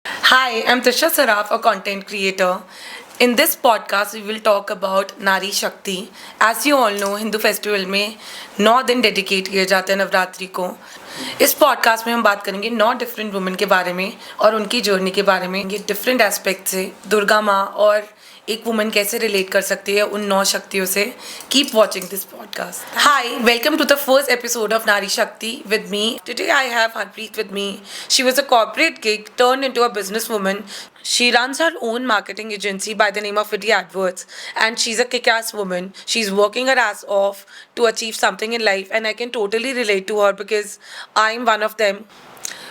Hi, I'm Trisha Saraf, a content creator. In this podcast, we will talk about Nari Shakti. As you all know, Hindu festival में 9 दिन dedicate किए जाते हैं नवरात्रि को. इस podcast में हम बात करेंगे 9 डिफरेंट वुमेन के बारे में और उनकी जर्नी के बारे में. ये डिफरेंट एस्पेक्ट से दुर्गा माँ और एक वुमन कैसे रिलेट कर सकती है उन 9 शक्तियों से. Keep watching this podcast. Hi, welcome to the first episode of Nari Shakti with me. Today I have Harpreet with me. She was a corporate gig turned into a businesswoman. She runs her own marketing agency by the name of Vidya Adverts, and she's a kick-ass woman. She's working her ass off to achieve something in life, and I can totally relate to her because I'm one of them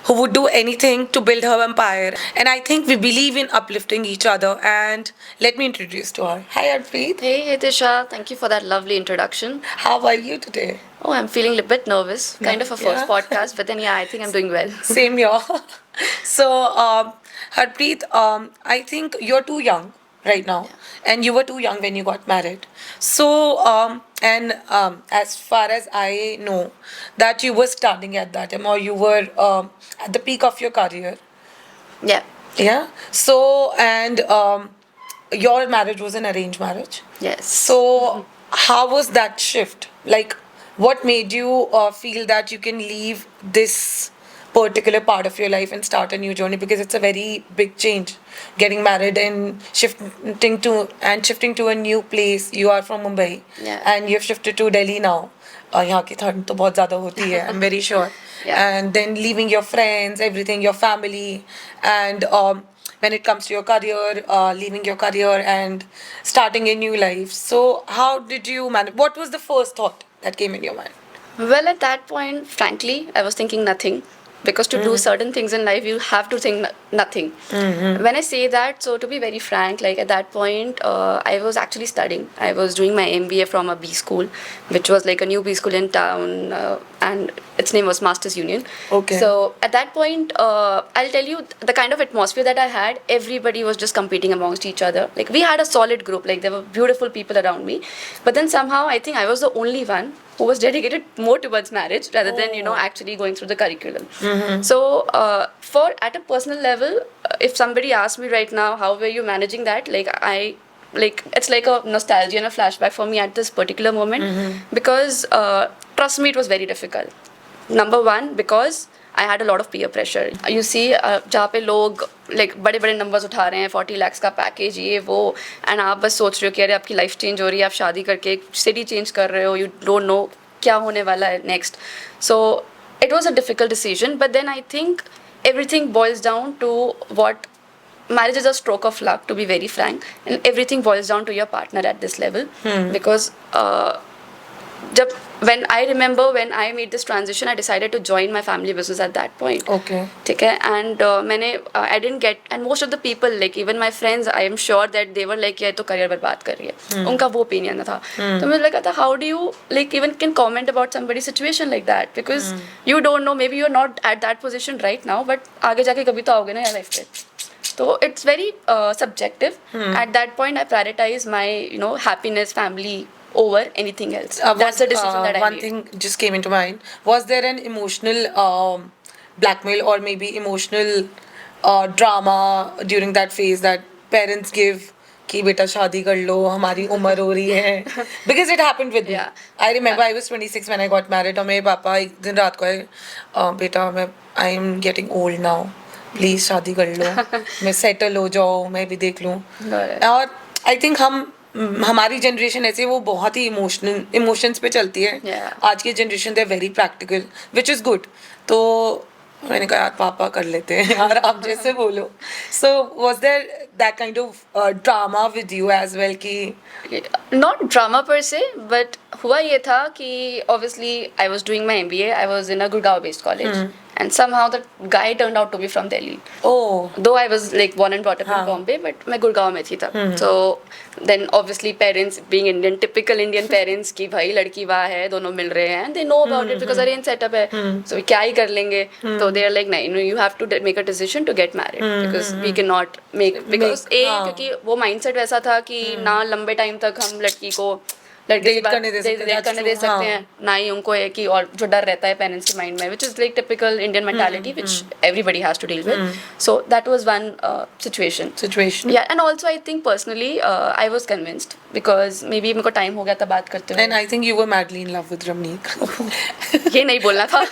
who would do anything to build her empire. And I think we believe in uplifting each other. And let me introduce to her. Hi, Harpreet. Hey, Tisha. Thank you for that lovely introduction. How are you today? Oh, I'm feeling a bit nervous. Kind of a first podcast, but then yeah, I think I'm doing well. Same here. So, Harpreet, I think you're too young right now, and you were too young when you got married. So, as far as I know, that you were studying at that time, or you were at the peak of your career. Yeah. Yeah. So, and your marriage was an arranged marriage. Yes. So, how was that shift? Like, what made you feel that you can leave this particular part of your life and start a new journey? Because it's a very big change, getting married and shifting to a new place. You are from Mumbai, Yeah. and you've shifted to Delhi now. यहाँ की ठंड तो बहुत ज़्यादा होती है. I'm very sure. Yeah. And then leaving your friends, everything, your family, and when it comes to your career, leaving your career and starting a new life. So how did you manage? What was the first thought that came in your mind? Well, at that point, frankly, I was thinking nothing. Because to do certain things in life, you have to think nothing. When I say that, so to be very frank, like at that point, I was actually studying. I was doing my MBA from a B school, which was like a new B school in town, and its name was Masters Union. Okay. So at that point, I'll tell you the kind of atmosphere that I had. Everybody was just competing amongst each other. Like we had a solid group. Like there were beautiful people around me, but then somehow I think I was the only one who was dedicated more towards marriage rather than actually going through the curriculum. So for at a personal level, if somebody asked me right now how were you managing that, it's like a nostalgia and a flashback for me at this particular moment, because trust me, it was very difficult. Number one, because I had a lot of peer pressure. You see, जहाँ पे लोग like बड़े बड़े numbers उठा रहे हैं, 40 lakhs का package, ये वो, and आप बस सोच रहे हो कि अरे आपकी life change हो रही है, आप शादी करके एक city change कर रहे हो, you don't know क्या होने वाला है next. So it was a difficult decision, but then I think everything boils down to what marriage is a stroke of luck, to be very frank, and everything boils down to your partner at this level. Because when I made this transition, I decided to join my family business at that point. Okay. ठीक है, and I didn't get, and most of the people, like even my friends, I am sure that they were like, ये तो career बर्बाद कर रही है, उनका वो opinion था. तो मुझे लगा था, how do you like even can comment about somebody's situation like that, because you don't know, maybe you're not at that position right now, but आगे जाके कभी तो आओगे ना यार life पे. So it's very subjective. At that point, I prioritize my happiness, family over anything else. That's the decision that I one made. thing just came into mind. Was there an emotional blackmail or maybe emotional drama during that phase that parents give कि बेटा शादी कर लो, हमारी उम्र हो रही है? Because it happened with me. Yeah. I remember I was 26 when I got married और मेरे पापा एक दिन रात को आए, बेटा I am getting old now. Please शादी कर लो, मैं सेटल हो जाओ, मैं भी देख लूँ. और आई थिंक हमारी जनरेशन ऐसे वो बहुत ही इमोशंस पे चलती है. आज की generation they very practical, which is good. तो मैंने कहा यार पापा कर लेते हैं यार, आप जैसे बोलो. So was there that kind of drama with you as well कि Not drama per se, but हुआ ये था कि obviously I was doing my MBA. I was in a Gurgaon based college, and somehow the guy turned out to be from Delhi. Oh. Though I was like born and brought up in Bombay, but मैं गुड़गांव में थी तब. So then obviously parents being Indian, typical Indian parents कि भाई लड़की वहाँ है, दोनों मिल रहे हैं, and they know about it because arranged setup है. So क्या ही कर लेंगे? So they are like नहीं, you have to make a decision to get married because we cannot make because क्योंकि वो mindset वैसा था कि ना लंबे टाइम तक हम लड़की को लड़के Date करने दे सकते हैं, date that's करने true, दे सकते हाँ. हैं, ना ही उनको है कि, और जो डर रहता है पेरेंट्स के माइंड में, which is like typical Indian mentality which everybody has to deal with. So that was one situation. Yeah, and also I think personally I was convinced because maybe मेरे को time हो गया था बात करते हुए. And I think you were madly in love with Ramneek. ये नहीं बोलना था.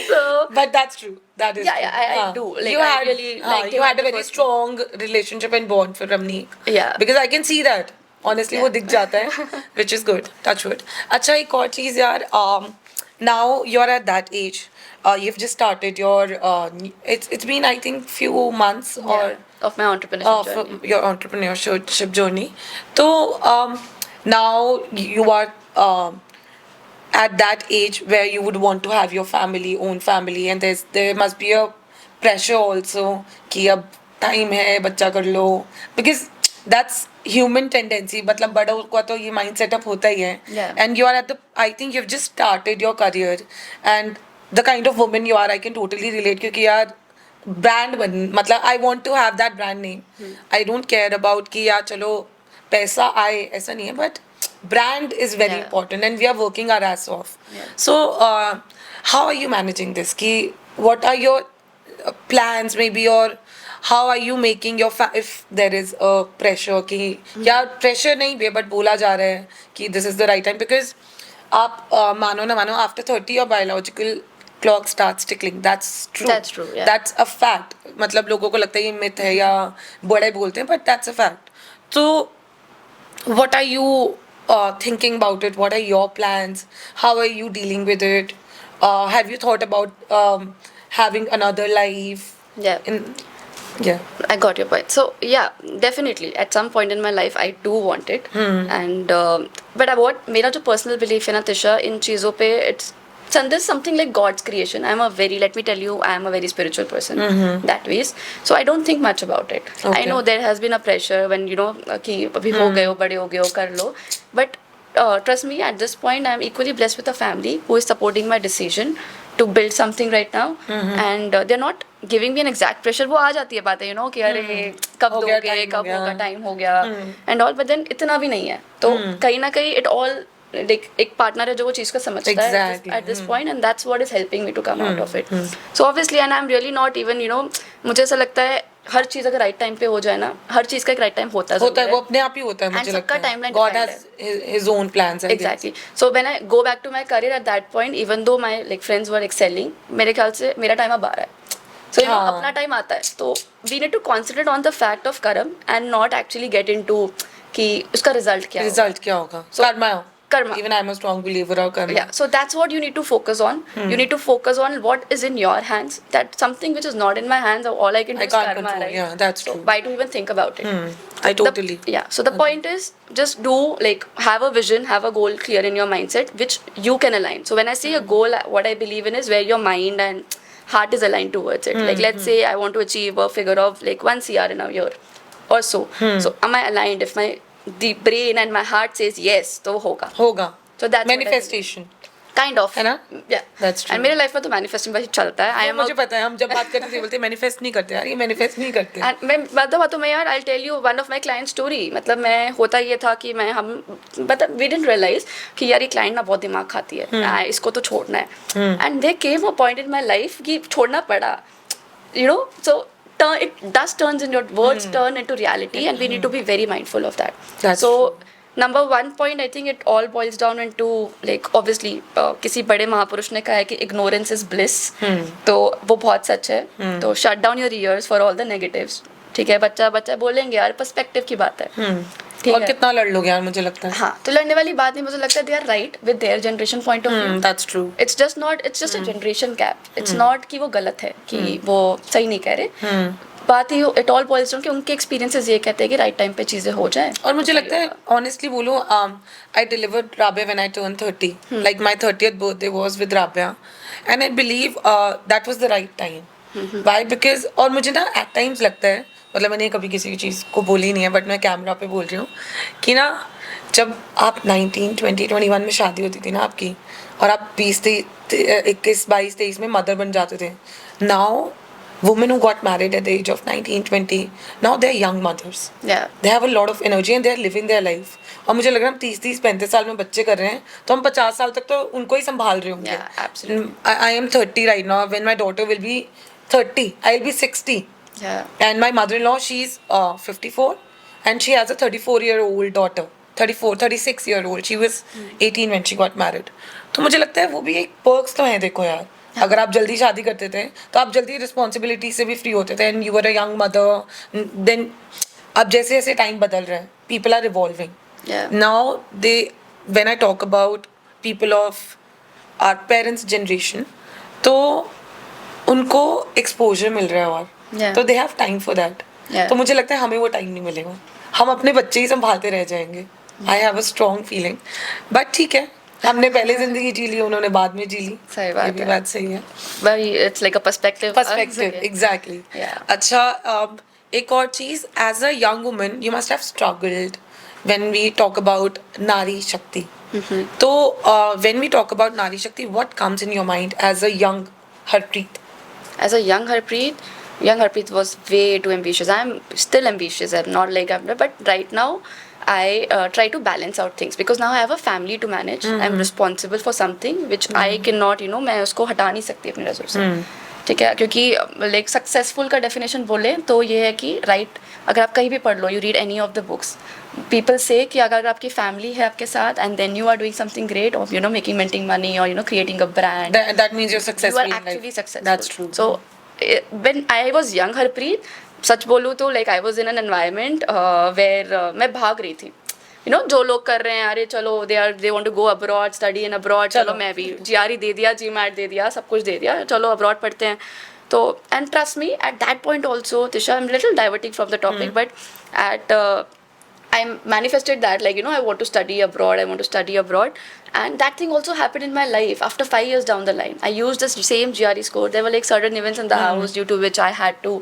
So But that's true. That is Yeah, true. yeah, I do. Like, you I had, really liked you him had at a the very first strong relationship and bond for Ramneek. Yeah. Because I can see that. Honestly, वो Yeah. दिख जाता है, which is good. Touch wood. अच्छा, एक और चीज़ यार. Now you're at that age. You've just started your. It's been I think few months or of my entrepreneurship journey. your entrepreneurship journey. So now you are at that age where you would want to have your own family, and there must be a pressure also कि अब time है बच्चा कर लो, because that's human tendency. मतलब बड़ों का तो ये mind setup होता ही है. Yeah. And you are at the, I think you've just started your career, and the kind of woman you are, I can totally relate, क्योंकि यार brand बन, मतलब I want to have that brand name. I don't care about कि यार चलो पैसा आए, ऐसा नहीं है, but brand is very Yeah. important, and we are working our ass off. Yeah. So how are you managing this? Ki what are your plans maybe, or how are you making your if there is a pressure कि या pressure नहीं भी, but बोला जा रहा है कि this is the right time, because आप मानो ना मानो after 30 your biological clock starts tickling. That's true. That's true, yeah. That's a fact. मतलब लोगों को लगता है ये myth है या बड़े बोलते हैं, but that's a fact. So what are you thinking about it? What are your plans? How are you dealing with it? Have you thought about having another life? Yeah. Yeah. I got your point. So yeah, definitely at some point in my life I do want it. And but what मेरा जो personal belief है ना Tisha इन चीज़ों पे, this is something like God's creation. Let me tell you, I am a very spiritual person that ways. So I don't think much about it. Okay. I know there has been a pressure when कि अभी हो गए हो, बड़े हो गए हो, कर लो. But trust me, at this point I am equally blessed with a family who is supporting my decision to build something right now. And they're not giving me an exact pressure. वो आ जाती है बातें कि अरे कब हो गया, दोगे, time हो कब गया. होगा, टाइम हो गया and all, but then इतना भी नहीं है. तो कहीं ना कहीं it all like एक पार्टनर है जो वो चीज़ को समझता है Exactly. at this point, and that's what is helping me to come out of it. So obviously, and I'm really not even मुझे ऐसा लगता है हर चीज़ अगर राइट टाइम पे हो जाए ना, हर चीज़ का एक राइट टाइम होता है, वो अपने आप ही होता है, मुझे लगता है. timeline God defined has his own plans. I guess. Exactly. So when I go back to my career at that point, even though my like friends were excelling, मेरे ख्याल से मेरा टाइम अब आ रहा है. So हाँ. अपना टाइम आता है, तो we need to concentrate on the fact of कर्म and not actually get into कि उसका रिजल्ट क्या होगा. Result क्या होगा? Karma. Karma. Even I'm a strong believer of karma. Yeah, so that's what you need to focus on. You need to focus on what is in your hands. That something which is not in my hands, all I can do I is can't karma, control. right? Yeah, that's So true. why do you even think about it? I totally. So the point is just do, like, have a vision, have a goal clear in your mindset, which you can align. So when I say a goal, what I believe in is where your mind and heart is aligned towards it. Like let's say I want to achieve a figure of like 1 CR in a year or so. So am I aligned? If the brain and my heart says yes, तो होगा. होगा. So that's what I Manifestation. kind of. है ना? Yeah. That's true. And मेरे life में तो manifesting बस चलता है. I am मुझे पता है, हम जब बात करते थे बोलते मैनिफेस्ट नहीं करते यार, ये मैनिफेस्ट नहीं करते. and मैं बातों में यार I'll tell you one of my client story. मतलब मैं होता ये था कि we didn't realize कि यार ये client ना बहुत दिमाग खाती है. इसको तो छोड़ना है. And there came a point in my life कि छोड़ना पड़ा. So it does turns in your words turn into reality, and we need to be very mindful of that. That's so true. number one point, I think it all boils down into like obviously किसी बड़े महापुरुष ने कहा है कि ignorance is bliss. तो वो बहुत सच है. तो shut down your ears for all the negatives. ठीक है, बच्चा बोलेंगे यार, पर्सपेक्टिव की बात है. ठीक और है. कितना लड़ लोगे यार, मुझे लगता है. हाँ, तो लड़ने वाली बात नहीं, मुझे लगता है they are right with their generation point of view. That's true. It's just a generation gap. It's not कि वो गलत है, कि वो सही नहीं कह रहे. बात ही इट ऑल बॉइल्स डाउन कि उनके एक्सपीरियंसेस ये कहते हैं कि राइट टाइम पे चीजें हो जाएं. और मुझे लगता है ऑनेस्टली बोलूं, आई delivered Rabia when I turn 30. Like my 30th birthday was with Rabia, and I believe that was the right time. Why? Because और मुझे ना एट टाइम्स लगता है, मतलब मैंने कभी किसी की चीज़ को बोली नहीं है, बट मैं कैमरा पे बोल रही हूँ कि ना जब आप 19, 20, 21 में शादी होती थी ना आपकी, और आप 21, 22, 23 में मदर बन जाते थे. Now women who got married at the age of 19, 20, now they're young mothers. Yeah. They have a lot of energy and they're living their life. और मुझे लग रहा है हम 30-35 साल में बच्चे कर रहे हैं तो हम 50 साल तक तो उनको ही संभाल रहे होंगे. Yeah, absolutely. I am 30 right now. When my daughter will be 30, I'll be 60. Yeah. And my mother-in-law, she's 54 and she has a 34-year-old daughter. 36-year-old. She was 18 when she got married. तो मुझे लगता है वो भी एक perks तो है देखो यार. अगर आप जल्दी शादी करते थे तो आप जल्दी रिस्पॉन्सिबिलिटी से भी फ्री होते थे and you were a young mother. Then अब जैसे जैसे टाइम बदल रहा है people are evolving now. They when I talk about people of our parents generation तो उनको एक्सपोजर मिल रहा है और तो they have time for that. तो मुझे लगता है हमें वो टाइम नहीं मिलेगा. हम अपने बच्चे ही संभालते रह जाएंगे. I have a strong feeling. But ठीक है हमने पहले जिंदगी जी ली उन्होंने बाद में जी ली. सही बात है. ये भी बात सही है. Very, it's like a perspective. Exactly. Yeah. अच्छा एक और चीज as a young woman you must have struggled when we talk about Nari Shakti. तो when we talk about Nari Shakti what comes in your mind as a young Harpreet? As a young Harpreet was way too ambitious. I'm still ambitious. I'm not like but right now I try to balance out things because now I have a family to manage. I'm responsible for something which I cannot, मैं उसको हटा नहीं सकती अपनी नज़र से. ठीक है, क्योंकि लाइक सक्सेसफुल का डेफिनेशन बोले तो ये है कि राइट अगर आप कहीं भी पढ़ लो, you read any of the books, people say कि अगर आपकी फैमिली है आपके साथ and then you are doing something great of making money और creating a brand, that means you're successful. you are actually successful. That's true. So when I was young Harpreet, सच बोलूँ तो like I was in an environment where मैं भाग रही थी. जो लोग कर रहे हैं अरे चलो they want to go abroad, study in abroad, चलो मैं भी GRE दे दिया, GMAT दे दिया, सब कुछ दे दिया, चलो अब्रॉड पढ़ते हैं. तो and trust me at that point also Tisha, I am little diverting from the topic but at I manifested that I want to study abroad, and that thing also happened in my life after 5 years down the line. I used this same GRE score. There were certain events in the house due to which I had to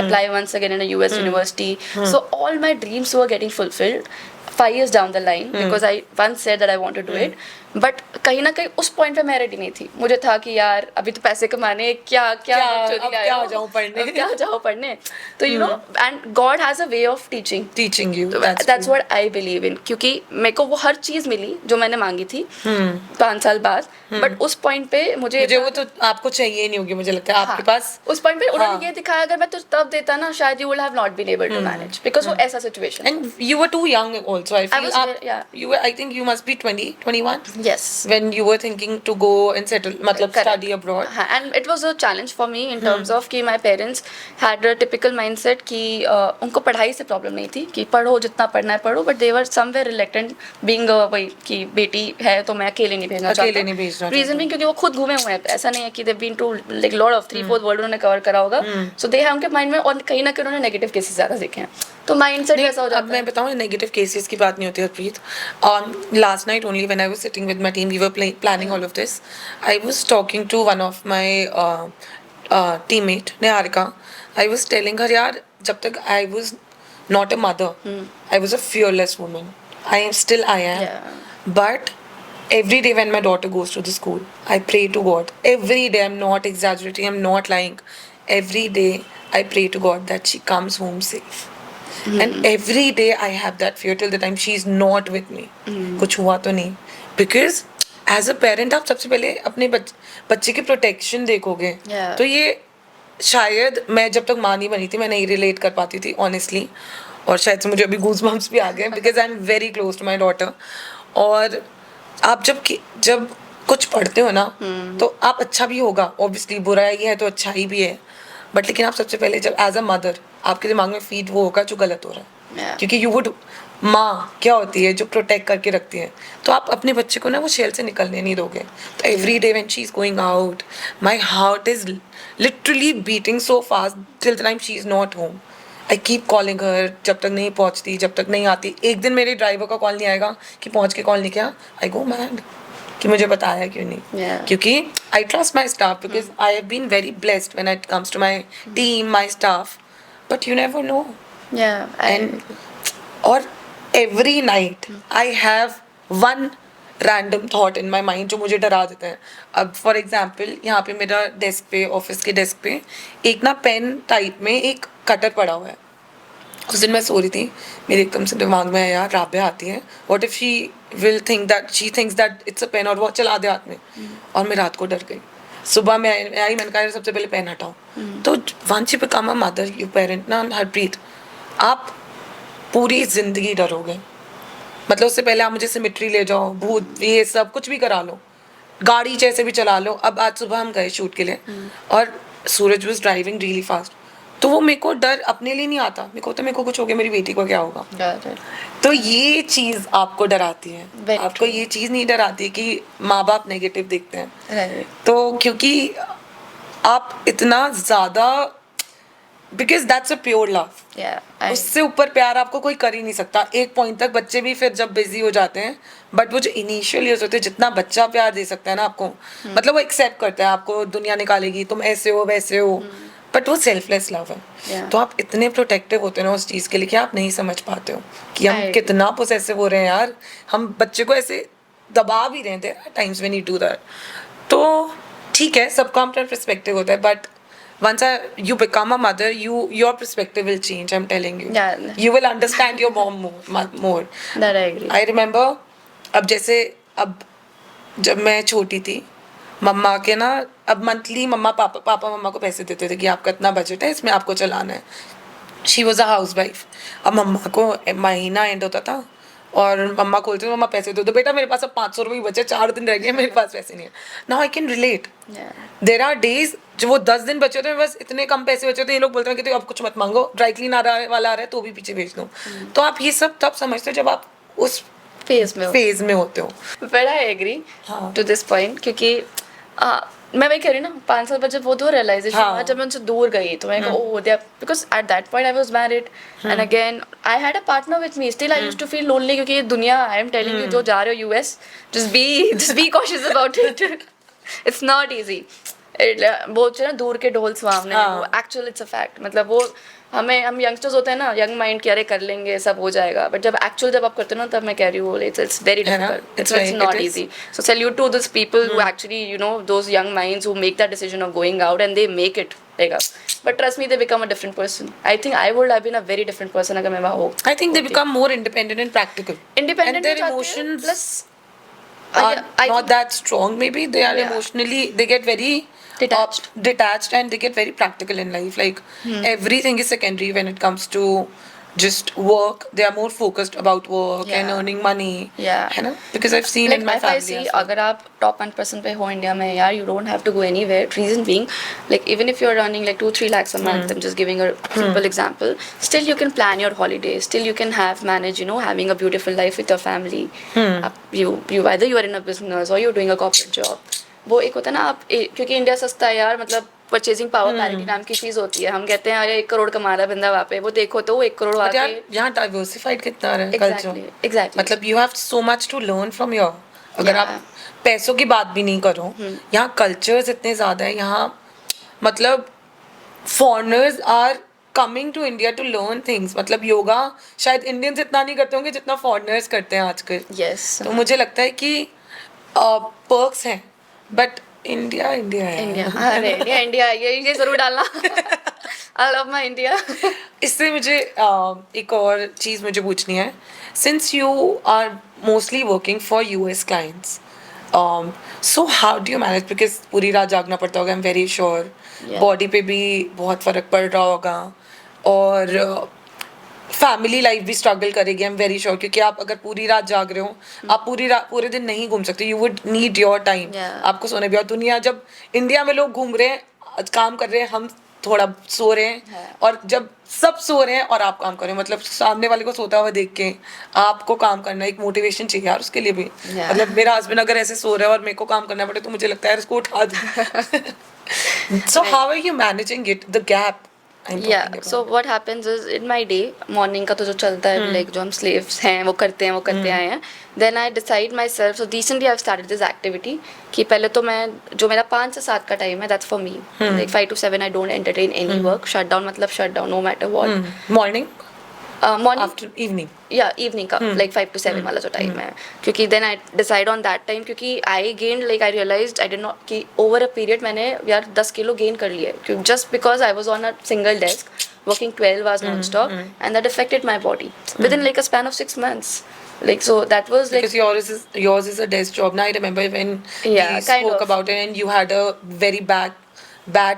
apply once again in a US university. So all my dreams were getting fulfilled 5 years down the line because I once said that I want to do it. But कहीं ना कहीं उस point पे मैं ready नहीं थी. मुझे था कि यार अभी तो पैसे कमाने क्या जाओ पढ़ने. तो and God has a way of teaching you. That's what I believe in, क्योंकि मेरे को वो हर चीज मिली जो मैंने मांगी थी 5 साल बाद. बट उस पॉइंट पे मुझे वो तो आपको चाहिए नहीं होगी मुझे लगता है. आपके पास उस पॉइंट पे उन्होंने ये दिखाया अगर मैं तो तब देता ना शायद you would have not been able to manage because वो ऐसा situation. And you were too young also. I feel I think you must be 20, 21. Yes. When you were thinking to go and settle, study abroad. And it was a challenge for me in terms of कि my parents had a typical mindset कि उनको पढ़ाई से problem नहीं थी कि पढ़ो जितना पढ़ना है पढ़ो, but they were somewhere reluctant being वही कि बेटी है तो मैं अकेले नहीं भेजना चाहता. Reason being क्योंकि वो खुद घूमे हुए हैं, ऐसा नहीं है कि they've been to lot of 3/4 world उन्होंने कवर करा होगा. So they have उनके माइंड में और कहीं ना कहीं उन्होंने नेगेटिव केसेस ज़्यादा देखे हैं तो माइंडसेट ऐसा हो जाता है. अब मैं बताऊँ नेगेटिव केसेस की बात नहीं होती Harpreet. Last night only when I was sitting with my team, we were planning all of this. I was talking to one of my teammate Niharika. I was telling her यार जब तक I was not a mother, I was a fearless woman. I am. But every day when my daughter goes to the school, I pray to God. Every day, I'm not exaggerating, I'm not lying. Every day I pray to God that she comes home safe. And every day I have that fear till the time she's not with me. कुछ हुआ तो नहीं. Because as a parent आप सबसे पहले अपने बच्चे की प्रोटेक्शन देखोगे. तो ये शायद मैं जब तक माँ नहीं बनी थी मैं नहीं रिलेट कर पाती थी ऑनेस्टली. और शायद से मुझे अभी गूज बम्प्स भी आ गए because I am very close to my daughter. और आप जब कुछ पढ़ते हो ना तो आप अच्छा भी होगा ऑब्वियसली, बुराई है तो अच्छा ही भी है. बट लेकिन आप सबसे पहले जब एज अ मदर आपके दिमाग में फीड वो होगा जो गलत हो रहा है. क्योंकि यू वुड माँ क्या होती है जो प्रोटेक्ट करके रखती है. तो आप अपने बच्चे को ना वो शेल से निकलने नहीं दोगे. तो every day when she is going out my heart is literally beating so fast till the time she is not home. I keep calling her जब तक नहीं पहुँचती, जब तक नहीं आती. एक दिन मेरे ड्राइवर का कॉल नहीं आएगा कि पहुँच के कॉल नहीं किया, आई गो मैड कि मुझे बताया क्यों नहीं. क्योंकि I trust my staff because I have been very blessed when it comes to my team, my staff. But you never know. And और every night I have one random thought in my mind जो मुझे डरा देते हैं. अब for example यहाँ पे मेरा डेस्क पे, ऑफिस के डेस्क पे एक ना पेन टाइप में एक कटर पड़ा हुआ है. उस दिन मैं सो रही थी, मेरे एकदम से दिमाग में आया यार राबिया आती है, what if she will think that she thinks that it's a pen, और वो चला दे हाथ में. और मैं रात को डर गई. सुबह में आई, मैंने कहा सबसे पहले पेन हटाओ. तो once you become a mother, you parent ना, हरप्रीत, आप पूरी जिंदगी डरोगे. मतलब उससे पहले आप मुझे सिमेट्री ले जाओ, भूत ये सब कुछ भी करा लो, गाड़ी जैसे भी चला लो. अब आज सुबह हम गए शूट के लिए और सूरज वाज ड्राइविंग रियली फास्ट. तो वो मेरे को डर अपने लिए नहीं आता, मेरे को तो मेरे को कुछ हो गया, मेरी बेटी को क्या होगा. तो ये चीज़ आपको डराती है. Very आपको ये चीज़ नहीं डराती कि माँ बाप नेगेटिव देखते हैं. तो क्योंकि आप इतना ज़्यादा, because that's a pure love. उससे ऊपर प्यार आपको कोई कर ही नहीं सकता. एक पॉइंट तक बच्चे भी फिर जब बिजी हो जाते हैं, बट वो जो इनिशियल ईयर्स होते हैं, जितना बच्चा प्यार दे सकता है ना आपको, मतलब वो एक्सेप्ट करता है आपको, दुनिया निकालेगी, तुम ऐसे हो वैसे हो, बट वो सेल्फलेस लव है. तो आप इतने प्रोटेक्टिव होते हैं ना उस चीज़ के लिए कि आप नहीं समझ पाते हो कि हम कितना पोसेसिव हो रहे हैं यार. हम बच्चे को ऐसे दबा भी रहे थे times when you do that. तो ठीक है, सबका अपना पर्सपेक्टिव होता है, but once you become a mother, your perspective will change. I'm telling you. Yeah. You will understand your mom more. That I agree. I remember, अब जैसे अब जब मैं छोटी थी, मम्मा के ना, अब मंथली पापा मम्मा को पैसे देते थे कि आपका इतना बजट है, इसमें आपको चलाना है. She was a house wife. अब मम्मा को महीना एंड होता था और मम्मा खोलती थी, मम्मा पैसे दो. तो बेटा मेरे पास अब 500 रुपये बचे, 4 दिन रह गए, मेरे पास पैसे नहीं है. Now I can relate. There are days जो वो 10 दिन बचे होते हैं, बस इतने कम पैसे बचे होते हैं, ये लोग बोलते हैं कि तो अब कुछ मत मांगो, ड्राई क्लीन वाला आ रहा है तो भी पीछे भेज दो. तो आप ये सब तब समझते हो जब आप उस फेज में होते हो. But I agree to this point, क्योंकि मैं वही कह रही हूँ ना, 5 साल बाद जब वो तो रियलाइजेशन हुआ, जब मैं उनसे दूर गई तो मैं ओह दे, because at that point I was married and again I had a partner with me. Still I used to feel lonely, क्योंकि ये दुनिया, आई एम टेलिंग यू, जो जा रहे हो US, just be cautious about it. It's not easy. बोलते हैं ना, दूर के ढोल सुहावने, वो एक्चुअल इट्स अ फैक्ट. मतलब वो हम यंगस्टर्स होते हैं ना, यंग माइंड की, अरे कर लेंगे सब हो जाएगा, बट जब एक्चुअल जब आप करते हो ना, तब मैं कह रही हूँ it's very difficult, it's not easy. So salute to this people who actually, you know, those young minds who make that decision of going out and they make it like us. But trust me, they become a different person. I think I would have been a very different person अगर मैं वहाँ हो. I think they become more independent and practical. Independent, and their emotions plus are not that strong. Maybe they are emotionally, they get very detached and they get very practical in life. Like everything is secondary when it comes to just work. They are more focused about work and earning money. है ना? Because I've seen like in my if I family. see, अगर आप top 1% पे हो India में यार, you don't have to go anywhere. Reason being, like even if you're earning like 2-3 lakhs a month, I'm just giving a simple example. Still you can plan your holidays. Still you can manage, you know, having a beautiful life with your family. You either you are in a business or you're doing a corporate job. वो एक होता है ना, आप क्योंकि India सस्ता है यार, मतलब परचेजिंग पावर पैरिटी नाम की चीज होती है. हम कहते हैं अरे 1 करोड़ कमा रहा है बंदा वहाँ पे, वो देखो तो 1 करोड़ वहाँ पे. यहाँ डाइवर्सिफाइड कितना है कल्चर. एग्जैक्टली. मतलब you have so much to learn from your. अगर आप पैसों की बात भी नहीं करो, यहाँ कल्चर्स इतने ज़्यादा है. यहाँ मतलब foreigners are coming to India to learn things. मतलब योगा शायद इंडियंस इतना नहीं करते होंगे जितना फॉरेनर्स करते हैं आजकल. तो मुझे लगता है कि पर्क्स हैं, बट इंडिया है. इंडिया ये जरूर डालना. I love my India. इससे मुझे एक और चीज़ मुझे पूछनी है. Since you are mostly working for US clients, so how do you manage? Because पूरी रात जागना पड़ता होगा, I am very sure. Body पे भी बहुत फ़र्क पड़ रहा होगा और फैमिली लाइफ भी स्ट्रगल करेगी, आई एम वेरी श्योर. क्योंकि आप अगर पूरी रात जाग रहे हो, आप पूरे दिन नहीं घूम सकते. You would need your time. आपको सोने भी. और दुनिया, जब इंडिया में लोग घूम रहे हैं, काम कर रहे हैं, हम थोड़ा सो रहे हैं. और जब सब सो रहे हैं और आप काम कर रहे हैं, मतलब सामने वाले को सोता हुआ देख के आपको काम करना, एक मोटिवेशन चाहिए यार उसके लिए भी. मतलब मेरा हस्बैंड अगर ऐसे सो रहा है और मेरे को काम करना पड़े तो मुझे लगता है उसको उठा दूँ. So how are you managing it, the gap? So what happens is, in my day, morning का तो जो चलता है, like जो हम slaves हैं वो करते आए हैं. Then I decide myself, so recently I've started this activity कि पहले तो मैं, जो मेरा 5 से 7 का टाइम है, that's for me. Like 5 to 7 I don't entertain any work. Shut down मतलब shut down, no matter what. Morning after evening? या इवनिंग का लाइक 5 to 7 वाला जो टाइम है, क्योंकि then I decide on that time, क्योंकि I gain like I realised I did not कि over a period मैंने यार 10 किलो गेन कर लिया है, क्योंकि just because I was on a single desk working 12 hours non-stop, and that affected my body within like a span of 6 months. Like, so that was like, Because yours is a desk job. Now I remember when Yeah, we kind spoke of. about it, and you had a very bad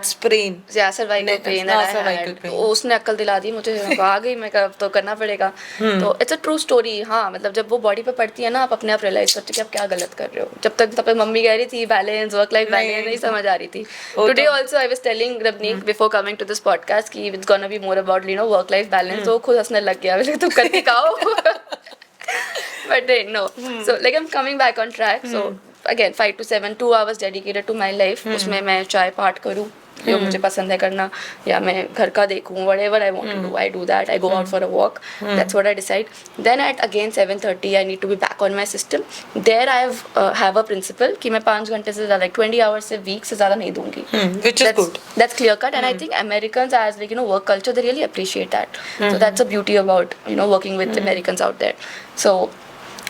sprain. yeah, cervical pain that I cervical had. pain. तो उसने अक्ल दिला दी मुझे, मेरे को आ गई, मैं कहा अब तो करना पड़ेगा. तो इट्स अ ट्रू स्टोरी. हाँ, मतलब जब वो बॉडी पे पड़ती है ना, आप अपने आप रियलाइज करते हो कि आप क्या गलत कर रहे हो. तब तक मम्मी कह रही थी बैलेंस, वर्क लाइफ बैलेंस नहीं समझ आ रही थी. Today also I was telling Ravneek before coming to this podcast कि it's gonna be more about work life balance. तो खुद हंसने लग गया, बोले तुम करके खाओ. But then no. So like I'm coming back on track. So again 5 to 7, 2 hours dedicated to my life. उसमें मैं चाय पाठ करूँ जो मुझे पसंद है करना, या मैं घर का देखूँ, whatever I want to do, I do that. I go out for a walk. That's what I decide. Then at again 7:30 I need to be back on my system. There I have a principle कि मैं 5 घंटे से ज़्यादा, like 20 hours से week से ज़्यादा नहीं दूँगी. Which is good. That's clear cut, and I think Americans as like work culture, they really appreciate that. So that's a beauty about working with Americans out there. So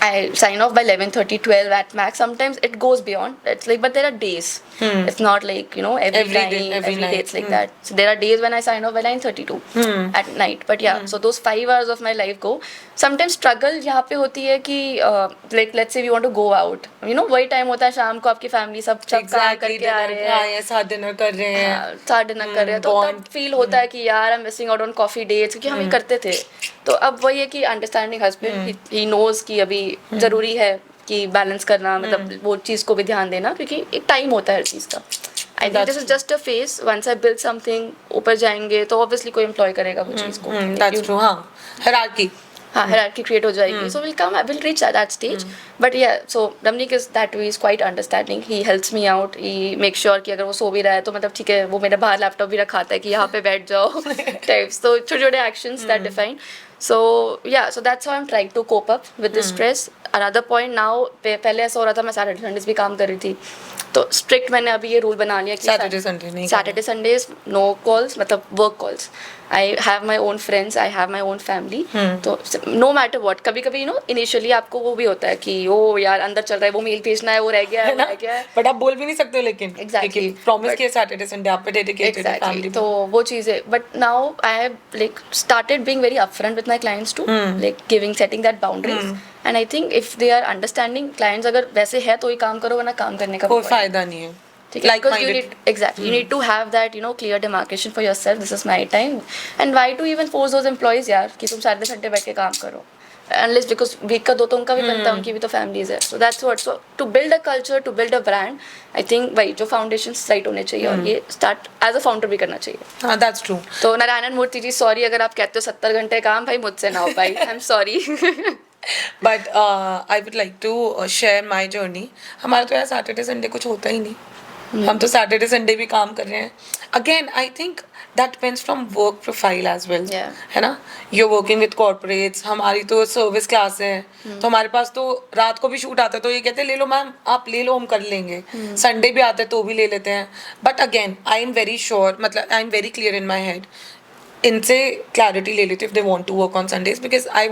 I sign off by 11:30, 12 at max. Sometimes it goes beyond. It's like, but there are days. It's not like every Every day, time, every every day night. it's like that. So there are days when I sign off by 9:32 at night. But yeah, so those 5 hours of my life go. Sometimes struggle यहाँ पे होती है कि like let's say we want to go out. वही time होता है शाम को, आपकी फैमिली सब काम करके आ रहे हैं, साथ डिनर कर रहे हैं, साथ डिनर कर रहे हैं, तो तब फील होता है कि यार I am missing out on coffee dates, क्योंकि हम ये करते थे. तो अब वही है कि अंडरस्टैंडिंग हस्बैंड, ही नोज कि अभी जरूरी है कि बैलेंस करना, मतलब वो चीज़ को भी ध्यान देना, क्योंकि एक टाइम होता है हर चीज़ का. I think this is just a phase. Once I build something, ऊपर जाएंगे तो ऑब्वियसली कोई एम्प्लॉय करेगा वो चीज़ को. that's true. हाँ, hierarchy. हाँ, hierarchy create हो जाएगी. So we'll reach at that stage. But yeah, so Ramnik is that way, is quite understanding. He helps me out. He makes sure कि अगर वो सो भी रहा है तो मतलब ठीक है, वो मेरे बाहर लैपटॉप भी रखाता है कि यहाँ पे बैठ जाओ types. तो छोटे-छोटे actions that define. So yeah, so that's how I'm trying to cope up with this stress. Another point now, पहले ऐसा हो रहा था मैं Saturday Sundays भी काम कर रही थी, तो स्ट्रिक्ट मैंने अभी ये रूल बना लिया कि सैटरडे संडेज नो कॉल्स, मतलब work calls. I have my own friends, I have my own family. तो नो मैटर वॉट, कभी कभी इनिशियली आपको वो भी होता है कि ओ यार अंदर चल रहा है, वो मेल भेजना है, वो रह गया है, बट आप बोल भी नहीं सकते. लेकिन एग्जैक्टली प्रॉमिस किया सैटरडे संडे आप पे डेडिकेटेड है फैमिली. तो वो चीज़ है. But now I have like started being very upfront with my clients too, like giving, setting that boundaries. And I think if they are understanding, clients अगर वैसे है तो ही काम करो, वरना काम करने का कोई फायदा नहीं है. Exactly, you need to have that clear demarcation for yourself. This is my time, and why to even force those employees यार कि तुम सारे घंटे बैठ के काम करो, unless because week का 2 तो उनका भी बनता है, उनकी भी तो families है. So that's what. So to build a culture, to build a brand, I think भाई जो foundations right होने चाहिए, और ये start as a founder भी करना चाहिए. हाँ, that's true. तो नारायण मूर्ति जी, सॉरी अगर आप कहते हो 70 घंटे काम, भाई मुझसे ना हो पाई, I'm sorry. But I would like to share my journey. हमारा तो यार सैटरडे संडे कुछ होता ही नहीं. हम तो सैटरडे संडे भी काम कर रहे हैं. Again I think that depends from work profile as well, है ना. You are working with corporates. हमारी तो सर्विस क्लास है, तो हमारे पास तो रात को भी शूट आता है, तो ये कहते हैं ले लो मैम, आप ले लो, हम कर लेंगे. संडे भी आता है तो भी ले लेते हैं. But again I am very sure, मतलब I am very clear in my head, इनसे क्लैरिटी ले लेती हूँ if they want to work on Sundays, because I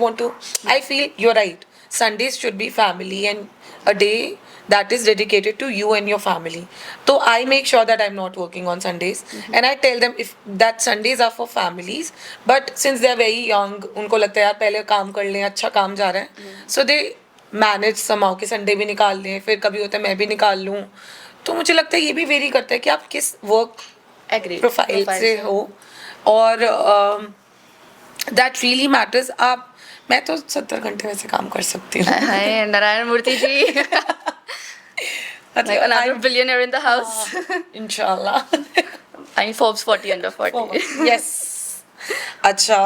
feel you're right. Sundays should be family and a day that is dedicated to you and your family. So I make sure that I'm not working on Sundays, and I tell them if that Sundays are for families, but since they're very young, उनको लगता है यार पहले काम कर लें, अच्छा काम जा रहा है, so they manage somehow कि Sunday भी निकाल लें, फिर कभी होता है मैं भी निकाल लूँ. तो मुझे लगता है ये भी वेरी करता है कि आप किस वर्क प्रोफाइल से हो, और दैट रियली मैटर्स. आप, मैं तो 70 घंटे वैसे काम कर सकती हूँ. नारायण मूर्ति जी, like another billionaire in the house. Inshallah. I mean Forbes 40 under 40. Yes. अच्छा,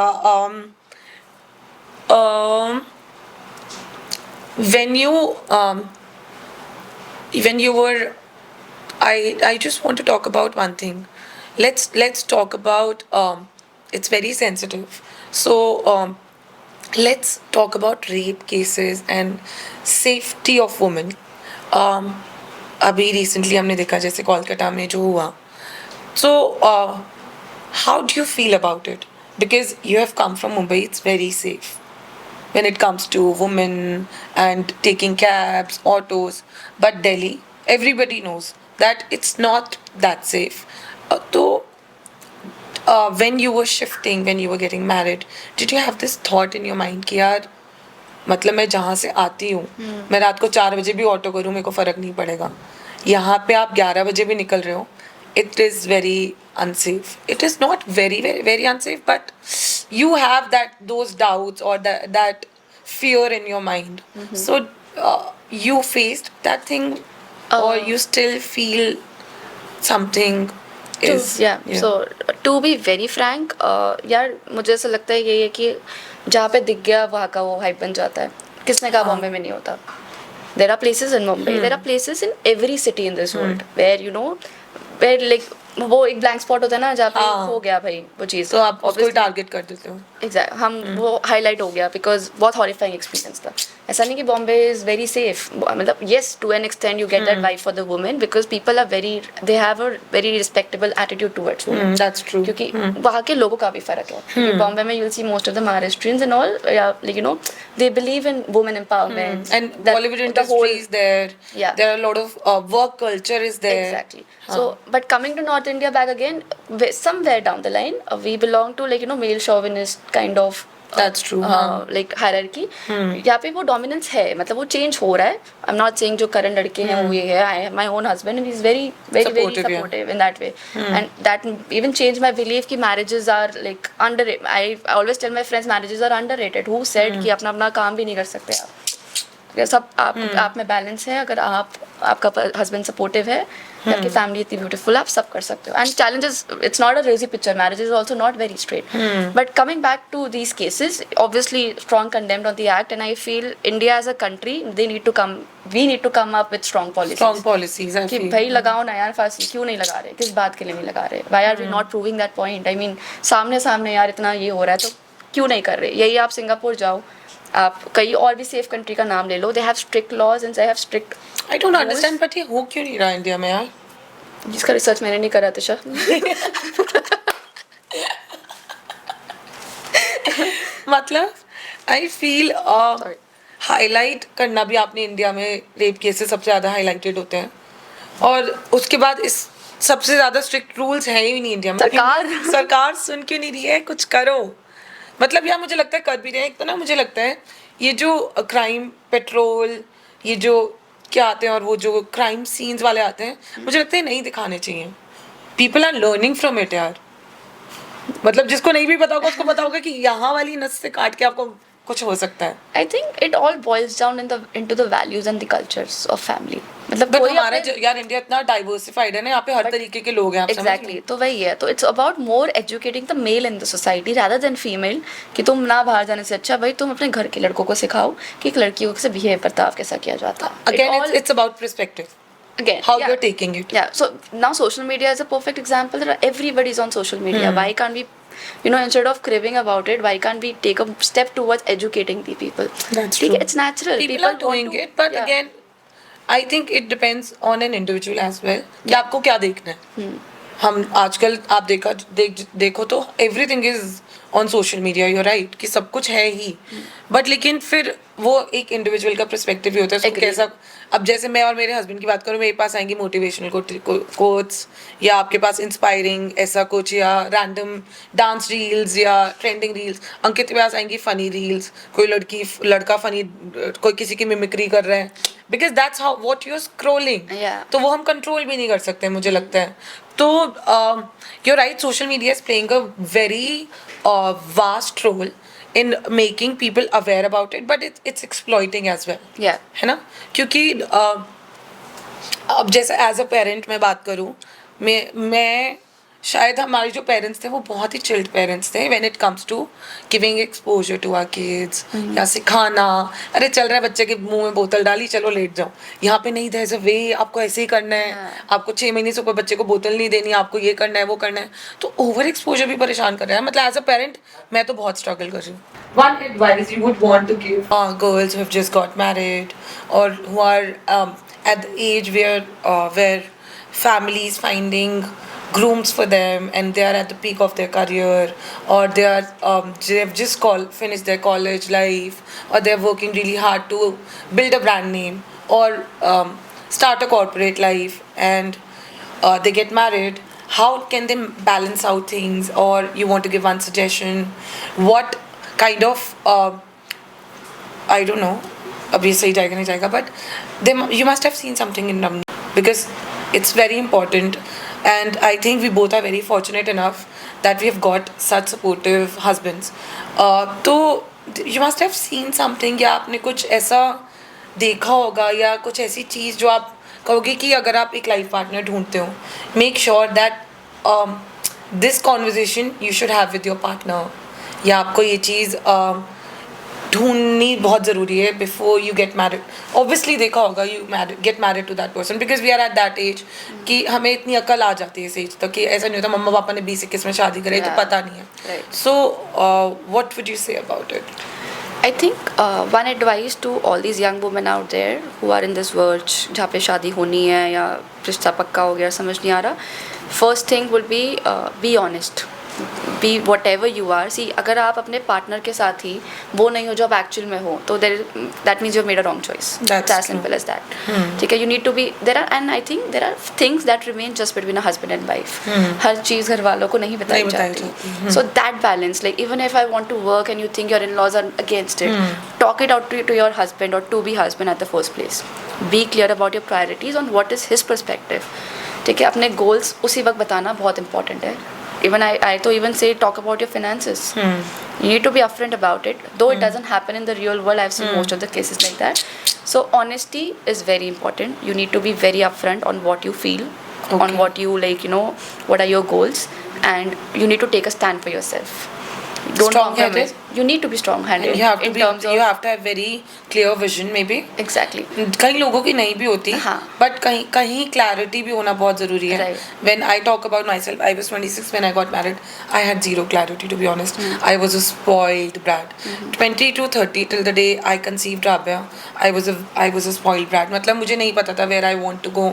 when you were, I just want to talk about one thing. Let's talk about, it's very sensitive, so let's talk about rape cases and safety of women. अभी recently हमने देखा जैसे कोलकाता में जो हुआ. So how do you feel about it? because you have come from Mumbai, it's very safe when it comes to women and taking cabs, autos. But Delhi, everybody knows that it's not that safe. So, when you were shifting, when you were getting married, did you have this thought in your mind कि यार मतलब मैं जहाँ से आती हूँ मैं रात को 4 बजे भी ऑटो करूँ मेरे को फ़र्क नहीं पड़ेगा, यहाँ पे आप 11 बजे भी निकल रहे हो, it is very unsafe. It is not very, very, very unsafe, but you have those doubts or that fear in your mind. So you faced that thing, or you still feel something is So to be very frank, यार मुझे ऐसा लगता है यही है कि जहाँ पे दिख गया वहाँ का वो हाइप बन जाता है. किसने कहा बॉम्बे में नहीं होता? There are places in Mumbai, there are places in every city in this world where where like वो एक ब्लैंक स्पॉट होता है ना जहाँ पे हो गया भाई वो चीज़, तो आप उसको टारगेट कर देते हो. एग्जैक्ट हम वो हाईलाइट हो गया बिकॉज बहुत हॉरिफाइंग एक्सपीरियंस था. ऐसा नहीं कि बॉम्बे इज वेरी सेफ, मतलब yes to an extent you get that vibe for the women because people are very they have a very respectable attitude towards women. That's true. क्योंकि वहाँ के लोगों का भी फर्क है. क्योंकि बॉम्बे में you will see most of the Maharashtrians and all like they believe in women empowerment and Bollywood industry is there. There are a lot of work culture is there. Exactly. So but coming to North India back again, somewhere down the line we belong to like male chauvinist kind of that's true. like hierarchy. यहाँ पे वो dominance है, मतलब वो change हो रहा है. I'm not saying जो current लड़के हैं वो ये है. I have my own husband and he's very supportive in that way. And that even changed my belief कि marriages are like underrated. I always tell my friends marriages are underrated. Who said कि अपना काम भी नहीं कर सकते आप? अगर सब आप में बैलेंस है, अगर आपका हस्बैंड सपोर्टिव है, आपकी फैमिली इतनी ब्यूटीफुल है, आप सब कर सकते हो. And challenges, it's not a rosy picture. Marriage is also not very straight. But coming back to these cases, obviously strong condemned on the act and I feel India as a country we need to come up with strong policies कि भाई लगाओ ना यार फांसी, क्यों नहीं लगा रहे, किस बात के लिए नहीं लगा रहे, why are we not proving that point. I mean सामने यार इतना ये हो रहा है तो क्यों नहीं कर रहे. यही आप सिंगापुर जाओ, आप कई और भी सेफ कंट्री का नाम ले लो, they have strict laws and they have strict. I don't understand but ये हो क्यों नहीं रहा इंडिया में यार. जिसका रिसर्च मैंने नहीं करा था. मतलब आई फील हाईलाइट करना भी आपने इंडिया में रेप केसेस सबसे ज़्यादा हाईलाइटेड होते हैं और उसके बाद इस सबसे ज़्यादा स्ट्रिक्ट रूल्स हैं ही नहीं इंडिया में. सरकार सुन क्यों नहीं रही है, कुछ करो. मतलब यार मुझे लगता है कर भी रहे हैं. एक तो ना मुझे लगता है ये जो क्राइम पेट्रोल ये जो क्या आते हैं और वो जो क्राइम सीन्स वाले आते हैं मुझे लगता है नहीं दिखाने चाहिए. People are learning from it यार. मतलब जिसको नहीं भी पता होगा उसको पता होगा कि यहाँ वाली नस से काट के आपको कुछ हो सकता है. I think it all boils down into the values and the cultures of family. मतलब हमारा यार इंडिया इतना डाइवर्सिफाइड है ना, यहाँ पे हर तरीके के लोग हैं. एग्जैक्टली. तो वही है. तो it's about more educating the male in the society rather than female. कि तुम ना बाहर जाने से अच्छा भाई तुम अपने घर के लड़कों को सिखाओ कि एक लड़की से बिहेव बर्ताव कैसा किया जाता है. Again it's about perspective. Again, how you're taking it. Yeah, so now social media is a perfect example. Everybody's on social media. Why can't we, instead of cribbing about it, why can't we take a step towards educating the people? That's true. It's natural. People are doing it, but again, I think it depends on an individual as well. कि आपको क्या देखना है. हम आजकल आप देखो तो everything is on social media. You're right कि सब कुछ है ही. But लेकिन फिर वो एक इंडिविजुअल का पर्सपेक्टिव भी होता है. उसको कैसा, अब जैसे मैं और मेरे हस्बैंड की बात करूँ, मेरे पास आएंगी मोटिवेशनल कोट्स या आपके पास इंस्पायरिंग ऐसा कुछ या रैंडम डांस रील्स या ट्रेंडिंग रील्स. अंकित के पास आएंगी फनी रील्स, कोई लड़का फनी कोई किसी की मिमिक्री कर रहा है. Because that's how what you are scrolling. तो वो हम कंट्रोल भी नहीं कर सकते मुझे लगता है. तो you're right, social media is playing a very vast role in making people aware about it, but it's exploiting as well. Yeah. है ना. क्योंकि अब जैसे एज अ पेरेंट मैं बात करूँ, मैं शायद हमारे जो पेरेंट्स थे वो बहुत ही चिल्ड पेरेंट्स थे when it comes to giving exposure to our kids. या सिखाना, अरे चल रहा है बच्चे के मुंह में बोतल डाली चलो लेट जाओ. यहाँ पे नहीं, देयर इज अ वे, आपको ऐसे ही करना है. आपको 6 महीने से कोई बच्चे को बोतल नहीं देनी, आपको ये करना है वो करना है. तो ओवर एक्सपोजर भी परेशान कर रहा है. मतलब एज अ पेरेंट मैं तो बहुत स्ट्रगल कर रही हूँ. One advice you would want to give girls who have just got married or who are at the age where families finding grooms for them and they are at the peak of their career, or they've just finished their college life, or they're working really hard to build a brand name, or start a corporate life, and they get married. How can they balance out things? Or you want to give one suggestion, what kind of I don't know, अब ये सही जाएगा नहीं जाएगा, but you must have seen something in them, because it's very important, and I think we both are very fortunate enough that we have got such supportive husbands. तो you must have seen something, या आपने कुछ ऐसा देखा होगा, या कुछ ऐसी चीज़ जो आप कहोगे कि अगर आप एक लाइफ पार्टनर ढूंढते हो, make sure that this conversation you should have with your partner, या आपको ये चीज़ ढूंढनी बहुत ज़रूरी है before you get married. Obviously देखा होगा, you get married to that person, because we are at that age कि हमें इतनी अकल आ जाती है इस एज तक कि ऐसा नहीं होता मम्मा पापा ने 20-21 में शादी करी तो पता नहीं है. So what would you say about it? I think one advice to all these young women out there who are in this verge जहाँ पे शादी होनी है या रिश्ता पक्का हो गया समझ नहीं आ रहा, first thing will be honest. Be whatever you are. See, अगर आप अपने पार्टनर के साथ ही वो नहीं हो जो आप एक्चुअल में हो, तो that means you have made a wrong choice. It's as simple as that. ठीक है, you need to be there are, and I think there are things that remain just between a husband and wife. हर चीज़ घर वालों को नहीं बताई जाती. So that balance, like even if I want to work and you think your in-laws are against it, talk it out to your husband or to be husband at the first place. Be clear about your priorities on what is his perspective. ठीक है, अपने goals उसी वक्त बताना बहुत important है. Even I to even say talk about your finances. You need to be upfront about it. Though it doesn't happen in the real world, I've seen most of the cases like that. So honesty is very important. You need to be very upfront on what you feel, on what you like, what are your goals, and you need to take a stand for yourself. Don't compromise. You need to be strong-handed. You have to have very clear vision, maybe. Exactly. कई लोगों की नहीं भी होती, but कहीं clarity भी होना बहुत ज़रूरी है. When I talk about myself, I was 26 when I got married. I had zero clarity, to be honest. I was a spoiled brat. 20 to 30 till the day I conceived Rabia, I was a spoiled brat. मतलब मुझे नहीं पता था where I want to go.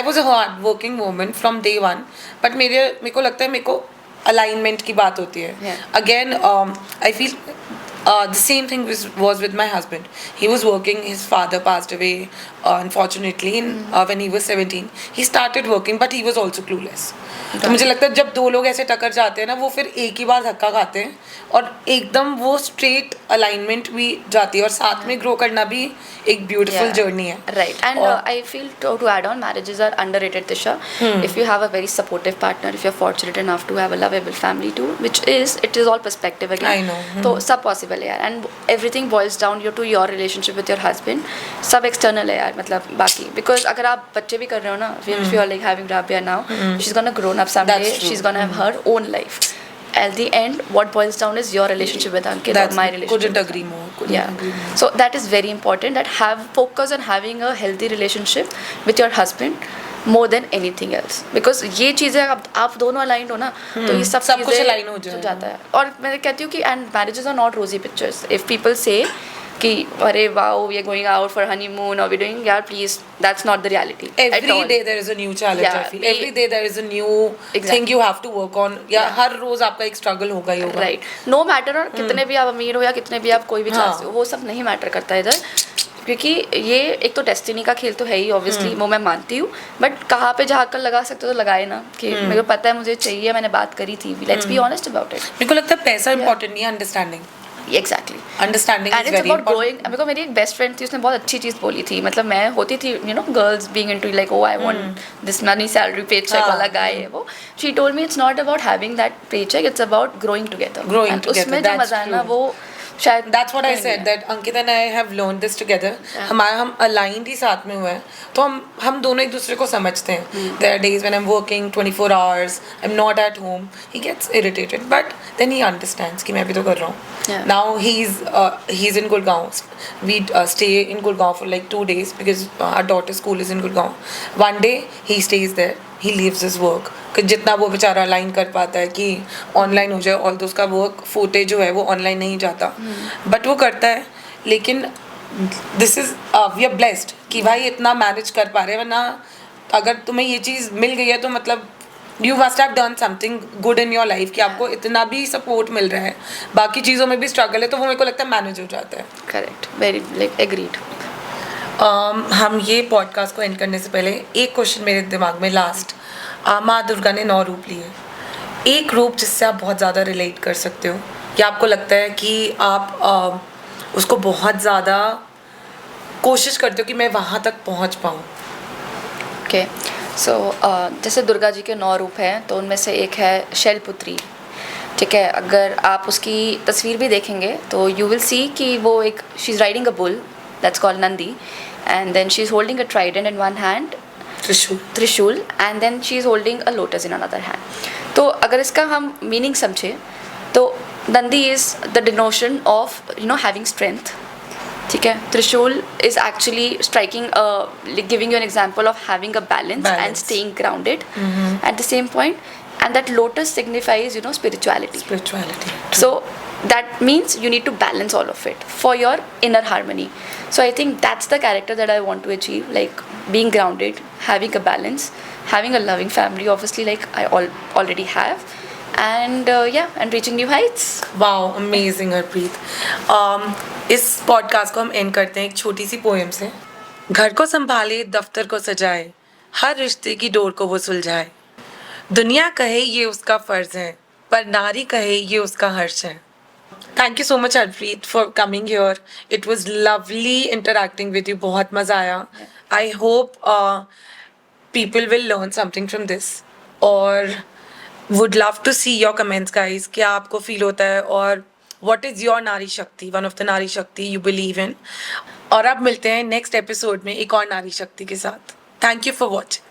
I was a hard working woman from day one. But मेरे को लगता है मेरे को alignment की बात होती है. Again, I feel the same thing was with my husband. He was working, his father passed away unfortunately when he was 17. He started working but he was also clueless. तो मुझे लगता है जब दो लोग ऐसे टकर जाते हैं ना, वो फिर एक ही बार धक्का खाते हैं और एकदम वो स्ट्रेट अलाइनमेंट भी जाती है, और साथ में ग्रो करना भी एक ब्यूटीफुल जर्नी है. Right. And I feel to add on, marriages are underrated, Tisha. If you have a very supportive partner, if you're fortunate enough to have a lovable family too, it is all perspective again. I know. तो सब possible है यार, and everything boils down to your relationship with your husband. सब external है यार, मतलब बाकी, because अगर आप बच्चे भी कर रहे हो ना, if you are like having Rabia now, she's gonna grow up someday, she's gonna have her own life. At the end, what boils down is your relationship with Ankit or my relationship. Couldn't agree more. Agree more. So that is very important, that focus on having a healthy relationship with your husband more than anything else, because ये चीज़ें आप दोनों aligned हो ना, तो ये सब कुछ चीज़ें align हो जाता है. और मैं कहती हूँ कि and marriages are not rosy pictures. If people say कि अरे wow, we are going out for honeymoon or we're doing, यार please, that's not the reality. Every day there is a new challenge. I feel every day there is a new thing you have to work on. या हर रोज आपका एक struggle होगा ही होगा. Right. No matter और कितने भी आप अमीर हो या कितने भी आप कोई भी चाहते हो, वो सब नहीं मैटर करता है इधर, क्योंकि ये एक तो डेस्टिनी का खेल तो है ही ऑब्वियसली, वो मैं मानती हूँ, बट कहाँ पे जहाँ अक्ल लगा सकते हो तो लगाए ना, कि मेरे को पता है मुझे चाहिए, मैंने बात करी थी, let's be honest about it. मेरे को लगता है पैसा इंपॉर्टेंट नहीं है, understanding. Exactly. Understanding and is it's very about important. growing. मेरे को मेरी एक बेस्ट फ्रेंड थी, उसने बहुत अच्छी चीज़ बोली थी, मतलब मैं होती थी girls being into like oh I want this money salary paycheck वाला guy है वो. She told me it's not about having that paycheck, it's about growing together. And उसमें जो मजा है ना वो शायद. That's what I said, that Ankit and I have learned this together. हम aligned ही साथ में हुए हैं, तो हम दोनों एक दूसरे को समझते हैं. There are days when I'm working 24 hours, I'm not at home. He gets irritated, but then he understands कि मैं भी तो कर रहा हूँ. Now he's in Gurgaon. We stay in Gurgaon for like 2 days because our daughter's school is in Gurgaon. One day he stays there. He leaves his work. कि जितना वो बेचारा अलाइन कर पाता है कि ऑनलाइन हो जाए, ऑल तो उसका वर्क फुटेज जो है वो ऑनलाइन नहीं जाता, बट वो करता है. लेकिन this is we are blessed कि भाई इतना मैनेज कर पा रहे हैं, वरना अगर तुम्हें ये चीज़ मिल गई है तो मतलब you must have done something good in your life कि आपको इतना भी सपोर्ट मिल रहा है, बाकी चीज़ों में भी स्ट्रगल है, तो वो मेरे को लगता है मैनेज हो जाता है. Correct, very like agreed. हम ये पॉडकास्ट को एंड करने से पहले एक क्वेश्चन मेरे दिमाग में लास्ट. माँ दुर्गा ने 9 रूप लिए. एक रूप जिससे आप बहुत ज़्यादा रिलेट कर सकते हो, या आपको लगता है कि आप उसको बहुत ज़्यादा कोशिश करते हो कि मैं वहाँ तक पहुँच पाऊँ. ओके, सो जैसे दुर्गा जी के 9 रूप हैं, तो उनमें से एक है शैलपुत्री. ठीक है, अगर आप उसकी तस्वीर भी देखेंगे तो यू विल सी कि वो एक she is riding a bull that's called Nandi, and then she is holding a trident in one hand, trishul, and then she is holding a lotus in another hand. तो अगर इसका हम मीनिंग समझे तो Nandi is the denotation of having strength. ठीक है, trishul is actually striking giving you an example of having a balance and staying grounded at the same point, and that lotus signifies spirituality. So that means you need to balance all of it for your inner harmony. So I think that's the character that I want to achieve, like being grounded, having a balance, having a loving family, obviously, like I already have, and and reaching new heights. Wow, amazing Harpreet. इस podcast को हम and करते हैं एक छोटी सी poem से. घर को संभाले, दफ्तर को सजाए, हर रिश्ते की डोर को वो सुलझाए. दुनिया कहे ये उसका फर्ज है, पर नारी कहे ये उसका हर्ष है. Thank you so much Harpreet for coming here. It was lovely interacting with you. बहुत मज़ा आया. I hope people will learn something from this, और would love to see your comments guys. क्या आपको फील होता है, और what is your नारी शक्ति, one of the नारी शक्ति you believe in. और अब मिलते हैं नेक्स्ट एपिसोड में एक और नारी शक्ति के साथ. Thank you for watching.